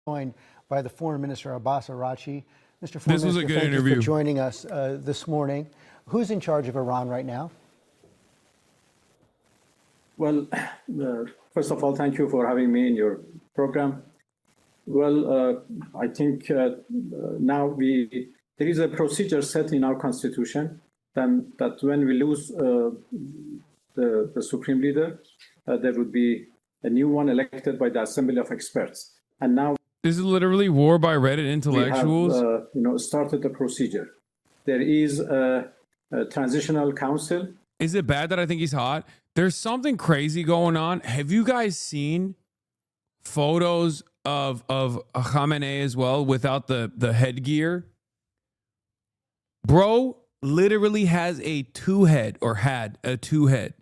joined by the Foreign Minister Abbas Araghchi. Mr. Foreign This was Minister, a good thank interview. you for joining us this morning. Who's in charge of Iran right now? Well, first of all, thank you for having me in your program. Well, I think now there is a procedure set in our constitution that when we lose the supreme leader, there would be a new one elected by the Assembly of Experts. And now this is literally war by Reddit intellectuals. We have, started the procedure. There is a transitional council. Is it bad that I think he's hot? There's something crazy going on. Have you guys seen photos of Khamenei as well without the headgear? Bro literally has a two-head or had a two-head.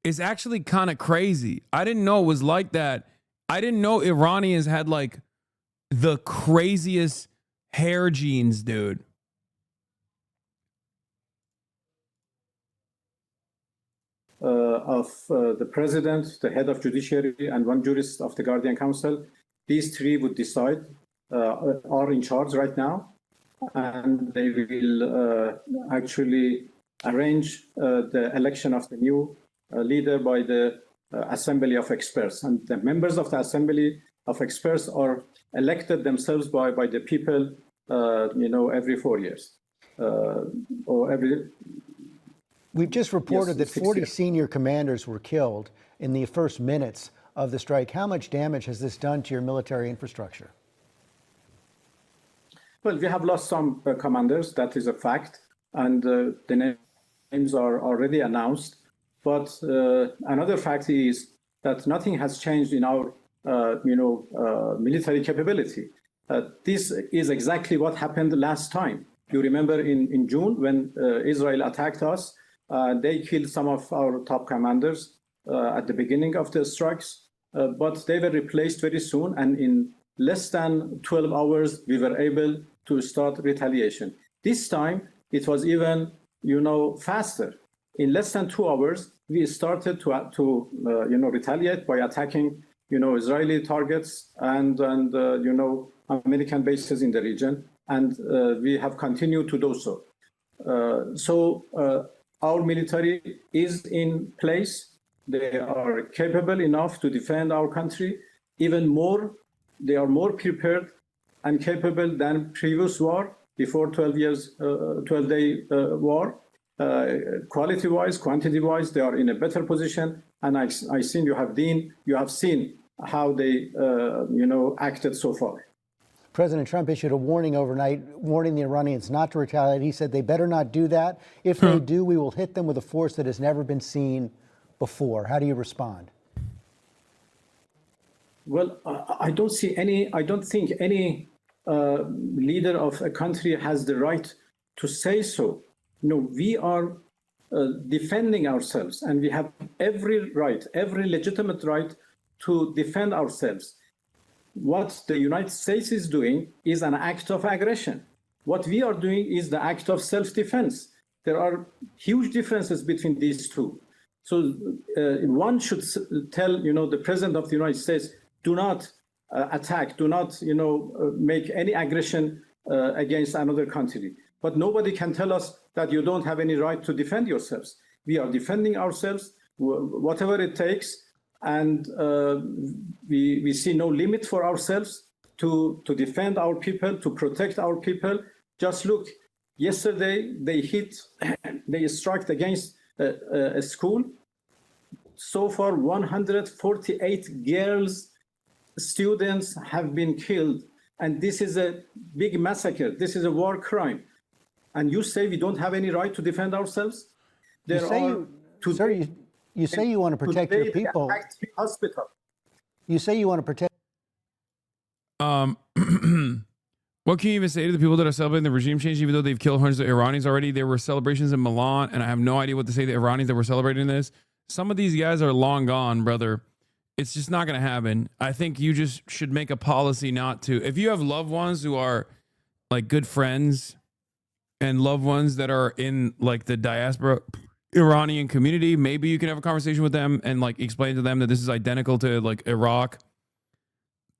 It's actually kind of crazy. I didn't know it was like that. I didn't know Iranians had like the craziest hair genes, dude. Of the president, the head of judiciary, and one jurist of the Guardian Council. These three would decide, are in charge right now, and they will actually arrange the election of the new leader by the Assembly of Experts. And the members of the Assembly of Experts are elected themselves by the people, every 4 years. We've just reported that 40 senior commanders were killed in the first minutes of the strike. How much damage has this done to your military infrastructure? Well, we have lost some commanders, that is a fact, and the names are already announced. But another fact is that nothing has changed in our, military capability. This is exactly what happened last time. You remember in June when Israel attacked us, they killed some of our top commanders at the beginning of the strikes, but they were replaced very soon. And in less than 12 hours, we were able to start retaliation. This time, it was even, faster. In less than 2 hours, we started to retaliate by attacking, Israeli targets and American bases in the region. And we have continued to do so. Our military is in place. They are capable enough to defend our country. Even more, they are more prepared and capable than previous war, before 12-day war. Quality-wise, quantity-wise, they are in a better position. And I think you have seen how they, acted so far. President Trump issued a warning overnight, warning the Iranians not to retaliate. He said they better not do that. If they do, we will hit them with a force that has never been seen before. How do you respond? Well, I don't think any leader of a country has the right to say so. We are defending ourselves, and we have every legitimate right to defend ourselves. What the United States is doing is an act of aggression. What we are doing is the act of self-defense. There are huge differences between these two. So one should tell, the President of the United States, do not attack, do not, make any aggression against another country. But nobody can tell us that you don't have any right to defend yourselves. We are defending ourselves, whatever it takes. And we see no limit for ourselves to defend our people, to protect our people. Just look, yesterday they struck against a school. So far, 148 girls, students have been killed. And this is a big massacre. This is a war crime. And you say we don't have any right to defend ourselves? You say you want to protect your people. Hospital. You say you want to protect. What can you even say to the people that are celebrating the regime change, even though they've killed hundreds of Iranians already? There were celebrations in Milan, and I have no idea what to say to the Iranians that were celebrating this. Some of these guys are long gone, brother. It's just not going to happen. I think you just should make a policy not to. If you have loved ones who are like good friends and loved ones that are in like the diaspora Iranian community, maybe you can have a conversation with them and like explain to them that this is identical to like Iraq.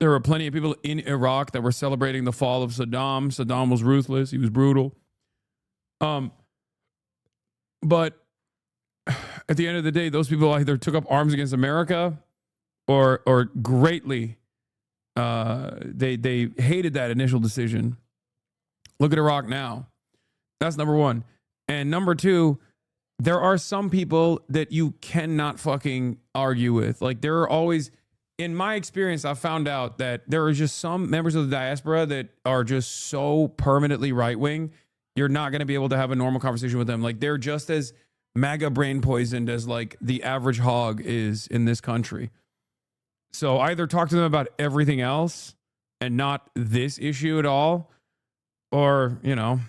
There were plenty of people in Iraq that were celebrating the fall of Saddam. Saddam was ruthless. He was brutal. But at the end of the day, those people either took up arms against America or greatly they hated that initial decision. Look at Iraq now. That's number one. And number two, there are some people that you cannot fucking argue with. Like, there are always, in my experience, I've found out that there are just some members of the diaspora that are just so permanently right-wing, you're not going to be able to have a normal conversation with them. Like, they're just as MAGA brain poisoned as like the average hog is in this country. So either talk to them about everything else and not this issue at all, or, you know,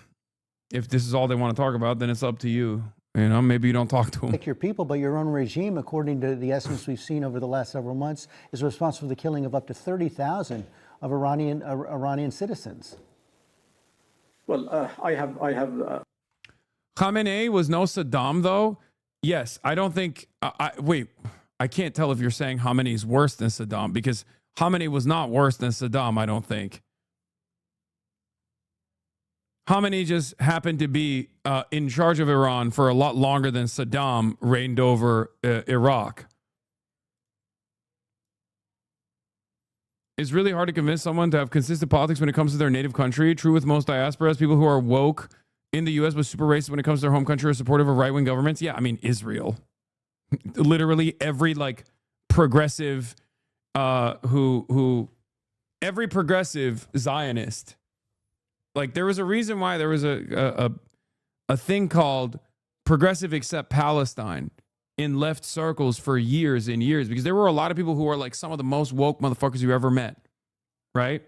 if this is all they want to talk about, then it's up to you. You know, maybe you don't talk to them. Like your people, but your own regime, according to the estimates we've seen over the last several months, is responsible for the killing of up to 30,000 of Iranian citizens. Well, I have. Khamenei was no Saddam, though. Yes, I don't think. Wait, I can't tell if you're saying Khamenei is worse than Saddam, because Khamenei was not worse than Saddam, I don't think. Khamenei just happened to be in charge of Iran for a lot longer than Saddam reigned over Iraq. It's really hard to convince someone to have consistent politics when it comes to their native country. True with most diasporas, people who are woke in the U.S. but super racist when it comes to their home country are supportive of right-wing governments. Yeah, I mean, Israel. Literally every, like, progressive every progressive Zionist. Like, there was a reason why there was a thing called Progressive Accept Palestine in left circles for years and years, because there were a lot of people who are like some of the most woke motherfuckers you ever met, right?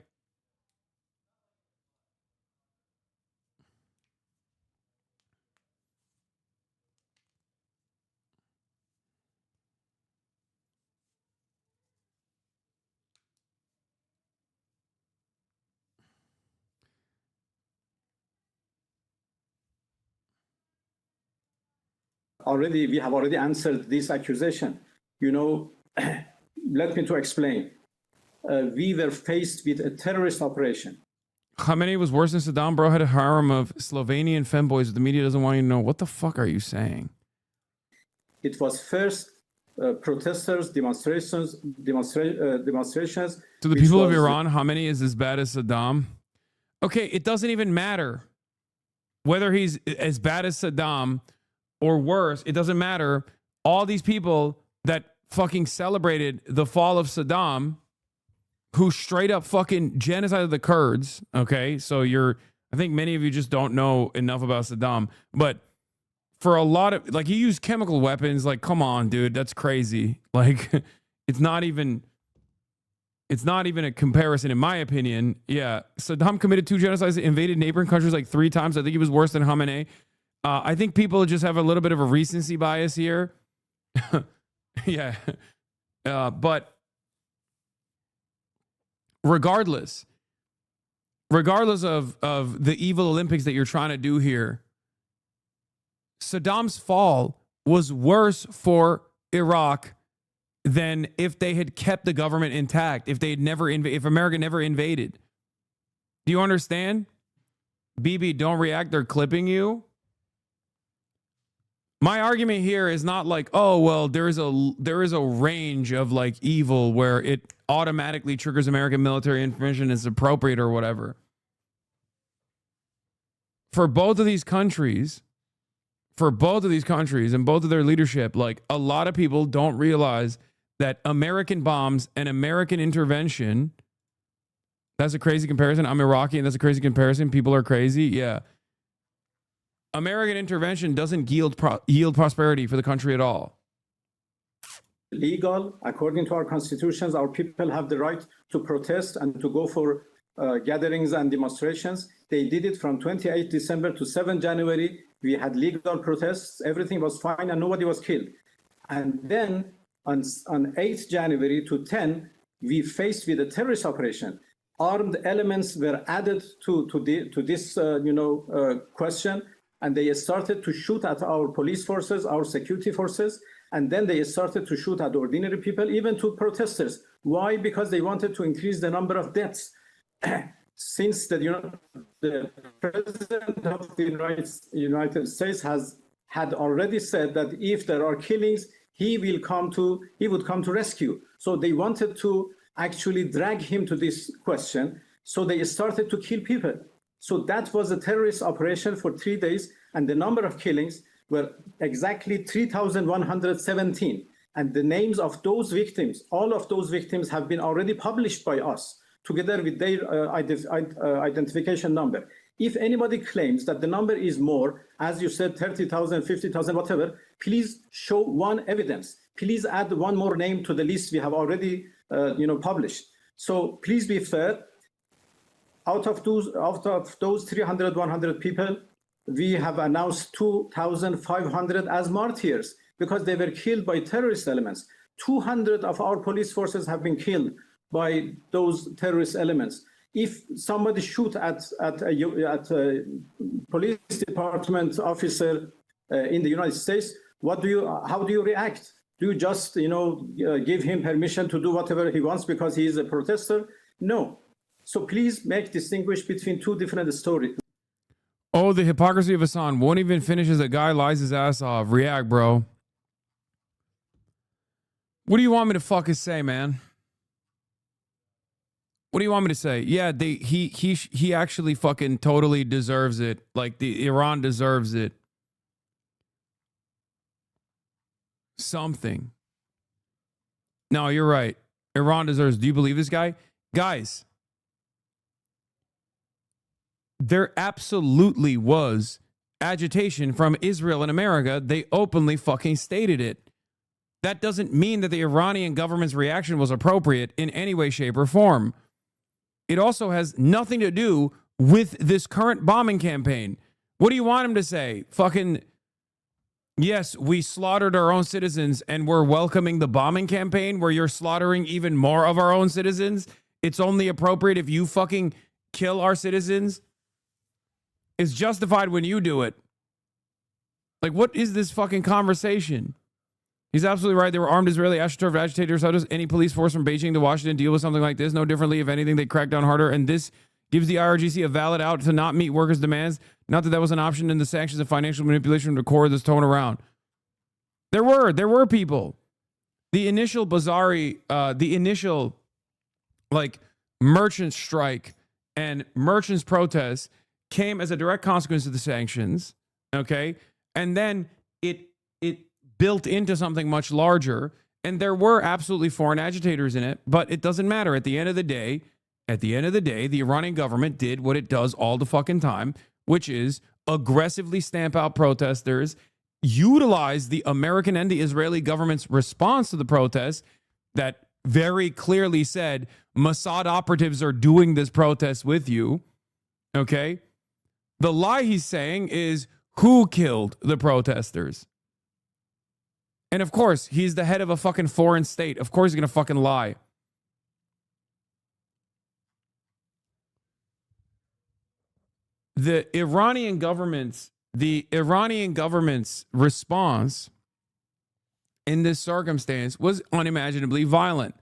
We have already answered this accusation. You know, let me to explain. We were faced with a terrorist operation. Khamenei was worse than Saddam, bro. Had a harem of Slovenian femboys. The media doesn't want you to know. What the fuck are you saying? It was first protesters, demonstrations. To the people of Iran, Khamenei is as bad as Saddam. Okay, it doesn't even matter whether he's as bad as Saddam or worse. It doesn't matter. All these people that fucking celebrated the fall of Saddam, who straight up fucking genocided the Kurds. Okay, so I think many of you just don't know enough about Saddam, but for a lot of, like, he used chemical weapons. Like, come on, dude, that's crazy. Like, it's not even a comparison, in my opinion. Yeah, Saddam committed 2 genocides, invaded neighboring countries like 3 times. I think he was worse than Khamenei. I think people just have a little bit of a recency bias here. Yeah. But regardless of the evil Olympics that you're trying to do here, Saddam's fall was worse for Iraq than if they had kept the government intact, if America never invaded. Do you understand? BB, don't react. They're clipping you. My argument here is not like, oh, well, there is a range of like evil where it automatically triggers American military intervention, is appropriate or whatever. For both of these countries and both of their leadership, like, a lot of people don't realize that American bombs and American intervention, that's a crazy comparison. I'm Iraqi and that's a crazy comparison. People are crazy. Yeah. American intervention doesn't yield prosperity for the country at all. Legal, according to our constitutions, our people have the right to protest and to go for gatherings and demonstrations. They did it from 28 December to 7 January. We had legal protests. Everything was fine and nobody was killed. And then on 8 January to 10, we faced with a terrorist operation. Armed elements were added to this question. And they started to shoot at our police forces, our security forces, and then they started to shoot at ordinary people, even to protesters. Why? Because they wanted to increase the number of deaths. Since the president of the United States had already said that if there are killings, he would come to rescue. So they wanted to actually drag him to this question. So they started to kill people. So that was a terrorist operation for 3 days, and the number of killings were exactly 3,117. And the names of those victims, all of those victims have been already published by us, together with their identification number. If anybody claims that the number is more, as you said, 30,000, 50,000, whatever, please show one evidence. Please add one more name to the list we have already published. So please be fair. Out of those 300, 100 people, we have announced 2,500 as martyrs because they were killed by terrorist elements. 200 of our police forces have been killed by those terrorist elements. If somebody shoot at a police department officer in the United States, how do you react? Do you just give him permission to do whatever he wants because he is a protester? No. So please distinguish between two different stories. Oh, the hypocrisy of Hasan. Won't even finish as a guy lies his ass off. React, bro. What do you want me to fucking say, man? What do you want me to say? Yeah, he actually fucking totally deserves it. Like Iran deserves it. Something. No, you're right. Iran deserves. Do you believe this guy? Guys, there absolutely was agitation from Israel and America. They openly fucking stated it. That doesn't mean that the Iranian government's reaction was appropriate in any way, shape, or form. It also has nothing to do with this current bombing campaign. What do you want him to say? Fucking, yes, we slaughtered our own citizens and we're welcoming the bombing campaign where you're slaughtering even more of our own citizens? It's only appropriate if you fucking kill our citizens? It's justified when you do it. Like, what is this fucking conversation? He's absolutely right. They were armed Israeli astroturf agitators. How does any police force from Beijing to Washington deal with something like this? No differently. If anything, they crack down harder. And this gives the IRGC a valid out to not meet workers' demands. Not that that was an option in the sanctions of financial manipulation to core this tone around. There were people. The initial merchant strike and merchants protests came as a direct consequence of the sanctions, okay? And then it built into something much larger, and there were absolutely foreign agitators in it, but it doesn't matter. At the end of the day, the Iranian government did what it does all the fucking time, which is aggressively stamp out protesters, utilize the American and the Israeli government's response to the protests that very clearly said Mossad operatives are doing this protest with you, okay? The lie he's saying is who killed the protesters? And of course, he's the head of a fucking foreign state. Of course he's going to fucking lie. The Iranian government's response in this circumstance was unimaginably violent.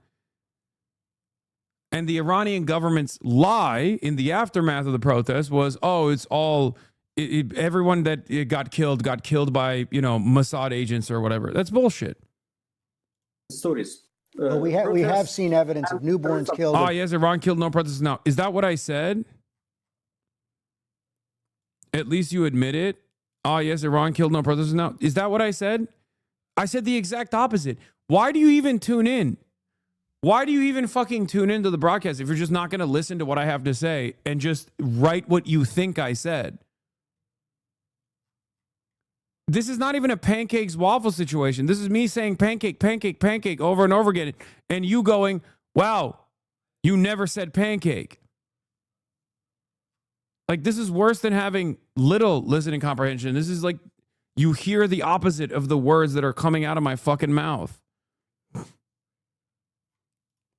And the Iranian government's lie in the aftermath of the protest was, oh, it's all, everyone that got killed by, Mossad agents or whatever. That's bullshit. Stories. Well, we have seen evidence of newborns killed. Oh, yes, Iran killed no protesters now. Is that what I said? At least you admit it. Oh, yes, Iran killed no protesters now. Is that what I said? I said the exact opposite. Why do you even tune in? Why do you even fucking tune into the broadcast if you're just not going to listen to what I have to say and just write what you think I said? This is not even a pancakes waffle situation. This is me saying pancake, pancake, pancake over and over again. And you going, wow, you never said pancake. Like, this is worse than having little listening comprehension. This is like you hear the opposite of the words that are coming out of my fucking mouth.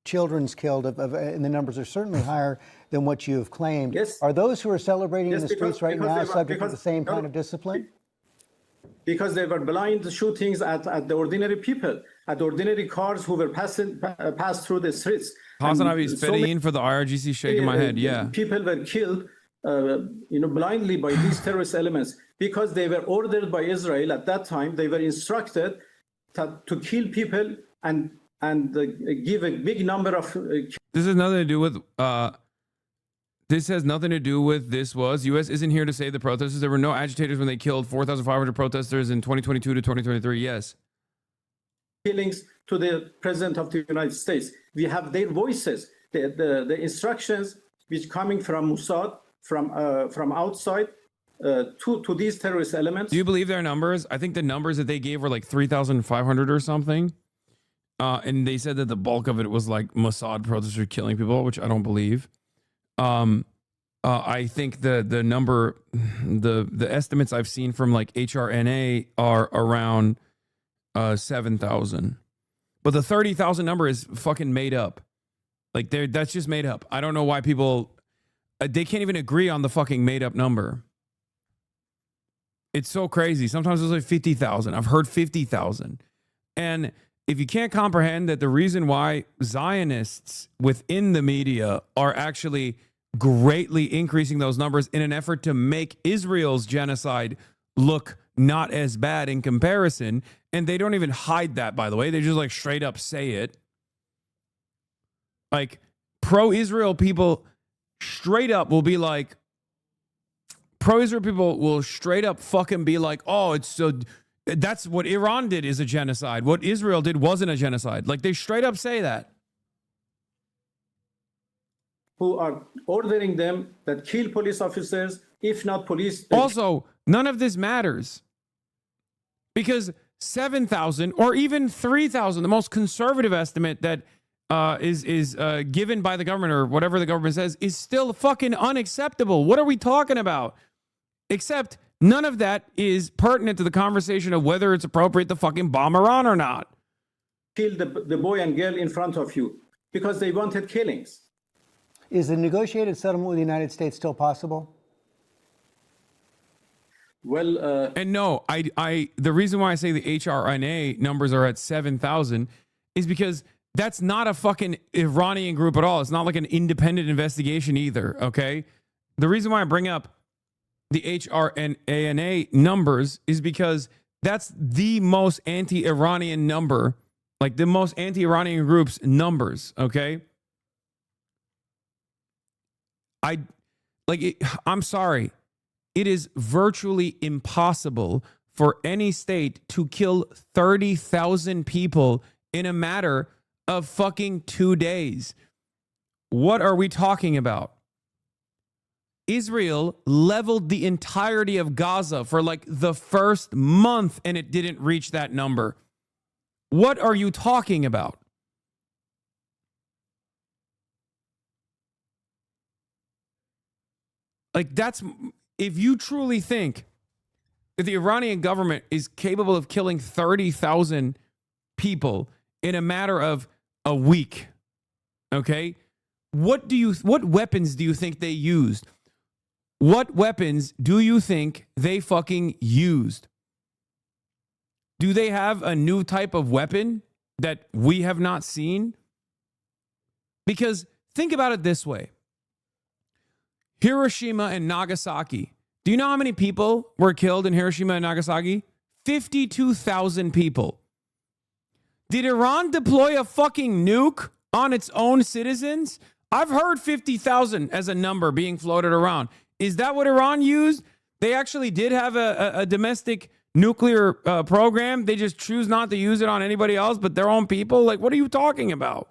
Children's killed, and the numbers are certainly higher than what you have claimed. Yes. Are those who are celebrating in the Yes, streets right now because subject to the same kind of discipline? because they were blind shootings at the ordinary people, at ordinary cars who were passed through the streets. HasanAbi is fitting for the IRGC, shaking my head. Yeah. People were killed, blindly by these terrorist elements because they were ordered by Israel at that time. They were instructed to kill people and give a big number of. This has nothing to do with. This has nothing to do with this. U.S. isn't here to save the protesters. There were no agitators when they killed 4,500 protesters in 2022 to 2023. Yes. Killings to the president of the United States. We have their voices, the instructions which coming from Mossad, from outside to these terrorist elements. Do you believe their numbers? I think the numbers that they gave were like 3,500 or something. And they said that the bulk of it was like Mossad protesters killing people, which I don't believe. I think the number, the estimates I've seen from like HRNA are around 7,000, but the 30,000 number is fucking made up. Like that's just made up. I don't know why people they can't even agree on the fucking made up number. It's so crazy. Sometimes it's like 50,000. I've heard 50,000, and if you can't comprehend that the reason why Zionists within the media are actually greatly increasing those numbers in an effort to make Israel's genocide look not as bad in comparison, and they don't even hide that, by the way. They just like straight up say it. Like pro-Israel people straight up will be like, pro-Israel people will straight up fucking be like, oh, it's so... That's what Iran did is a genocide. What Israel did wasn't a genocide. Like they straight up say that. Who are ordering them that kill police officers, if not police. Also, none of this matters because 7,000 or even 3,000, the most conservative estimate that is given by the government or whatever the government says, is still fucking unacceptable. What are we talking about? Except none of that is pertinent to the conversation of whether it's appropriate to fucking bomb Iran or not. Kill the boy and girl in front of you because they wanted killings. Is the negotiated settlement with the United States still possible? Well, and no, the reason why I say the HRNA numbers are at 7,000 is because that's not a fucking Iranian group at all. It's not like an independent investigation either, okay? The reason why I bring up the HRNA numbers is because that's the most anti-Iranian number, like the most anti-Iranian group's numbers, okay? I'm sorry. It is virtually impossible for any state to kill 30,000 people in a matter of fucking 2 days. What are we talking about? Israel leveled the entirety of Gaza for like the first month and it didn't reach that number. What are you talking about? Like that's, if you truly think that the Iranian government is capable of killing 30,000 people in a matter of a week, okay? What weapons do you think they used? What weapons do you think they fucking used? Do they have a new type of weapon that we have not seen? Because think about it this way. Hiroshima and Nagasaki. Do you know how many people were killed in Hiroshima and Nagasaki? 52,000 people. Did Iran deploy a fucking nuke on its own citizens? I've heard 50,000 as a number being floated around. Is that what Iran used? They actually did have a domestic nuclear program. They just choose not to use it on anybody else but their own people. Like, what are you talking about?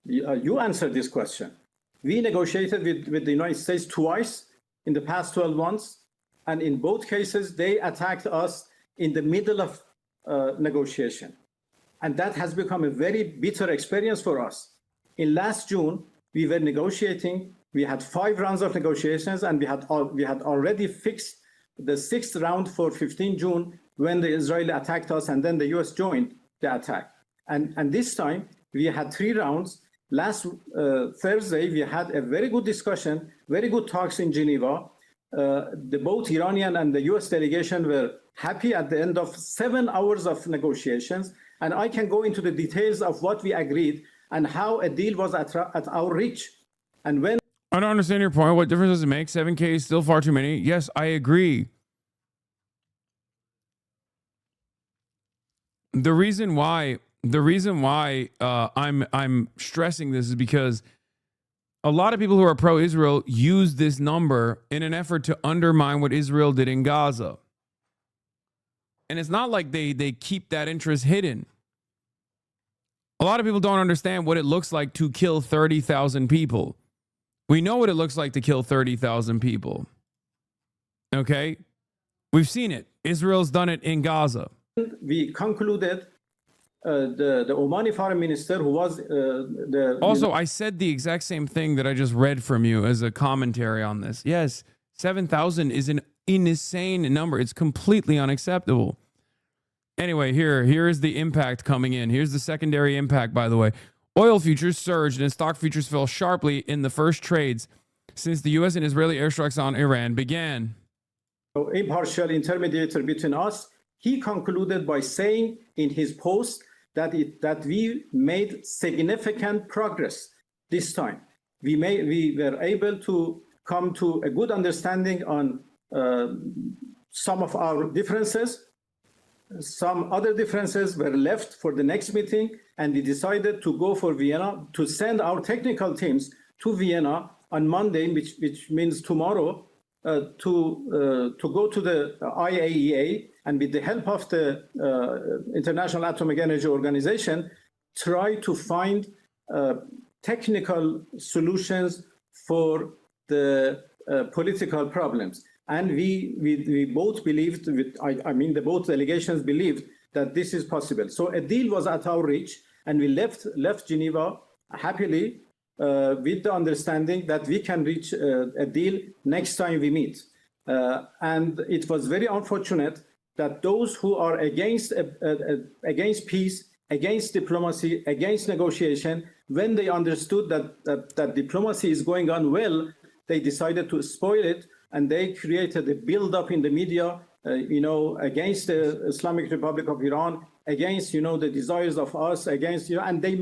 You answered this question. We negotiated with the United States twice in the past 12 months, and in both cases, they attacked us in the middle of negotiation. And that has become a very bitter experience for us. In last June, we were negotiating. We had 5 rounds of negotiations, and we had already fixed the 6th round for 15 June when the Israeli attacked us, and then the US joined the attack. And this time, we had 3 rounds. Last Thursday, we had a very good discussion, very good talks in Geneva. Both Iranian and the US delegation were happy at the end of 7 hours of negotiations. And I can go into the details of what we agreed and how a deal was at our reach. And when I don't understand your point. What difference does it make? 7K is still far too many. Yes, I agree. The reason why I'm stressing this is because a lot of people who are pro-Israel use this number in an effort to undermine what Israel did in Gaza. And it's not like they keep that interest hidden. A lot of people don't understand what it looks like to kill 30,000 people. We know what it looks like to kill 30,000 people. Okay? We've seen it. Israel's done it in Gaza. we concluded, the Omani foreign minister, who was Also, I said the exact same thing that I just read from you as a commentary on this. Yes, 7,000 is an insane number. It's completely unacceptable. Anyway, here is the impact coming in. Here's the secondary impact, by the way. Oil futures surged and stock futures fell sharply in the first trades since the U.S. and Israeli airstrikes on Iran began. Impartial intermediator between us, he concluded by saying in his post that we made significant progress this time. We were able to come to a good understanding on some of our differences. Some other differences were left for the next meeting, and we decided to go for Vienna, to send our technical teams to Vienna on Monday, which means tomorrow, to go to the IAEA, and with the help of the International Atomic Energy Organization, try to find technical solutions for the political problems. And we both believed, both delegations believed that this is possible. So a deal was at our reach, and we left Geneva happily with the understanding that we can reach a deal next time we meet. And it was very unfortunate that those who are against peace, against diplomacy, against negotiation, when they understood that diplomacy is going on well, they decided to spoil it. And they created a build-up in the media, against the Islamic Republic of Iran, against, the desires of us, against, and they